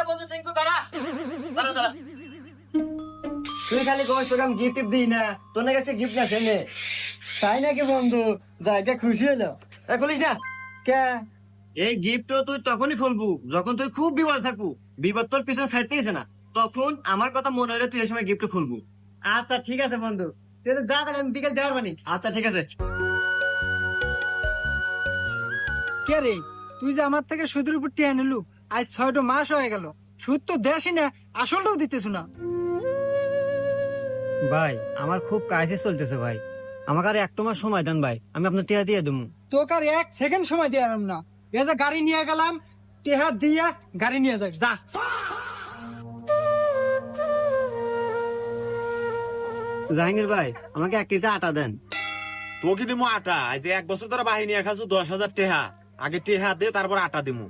বন্ধু সিংকু দাঁড়া দাঁড়া দাঁড়া। তুই খালি কষ্ট কাম গিফট দিই না, তোর কাছে গিফট আছে নে। তাই নাকি বন্ধু? জায়গা খুশি হলো। খুলিস না কে? এই গিফট তুই তখনই খুলবু যখন তুই খুব বিপদ থাকবু, বিপদ তোর পিছনে ছাড়তেইছে না, তখন আমার কথা মনে হলে তুই এই সময় গিফট খুলবু। আচ্ছা ঠিক আছে বন্ধু, তুই যা, তাহলে আমি বিকেল যাওয়ার বানি। আচ্ছা ঠিক আছে। কে রে, তুই যে আমার থেকে সুদের উপর টিয়া নিলু, আজ 6টা মাস হয়ে গেল, সুদ তো দেশই না, আসলটাও দিতেছ না। ভাই আমার খুব ক্রাইসিস চলতেছে ভাই, আমাকে আর 1 মাস সময় দেন ভাই, আমি আপনার টিয়া দিয়ে দেবো। তোকে আর 1 সেকেন্ড সময় দিয়ে আরাম না, এ যে গাড়ি নিয়ে গেলাম, টেহা দিয়া গাড়ি নিয়ে যাস যা। জাহাঙ্গীর ভাই আমাকে 1 কেজি আটা দেন। তোকে দিমু আটা, আজ 1 বছর ধরে বাহিনী খাচ্ছ 10,000 টেহা, আগে টেহা দে তারপর আটা দিমু।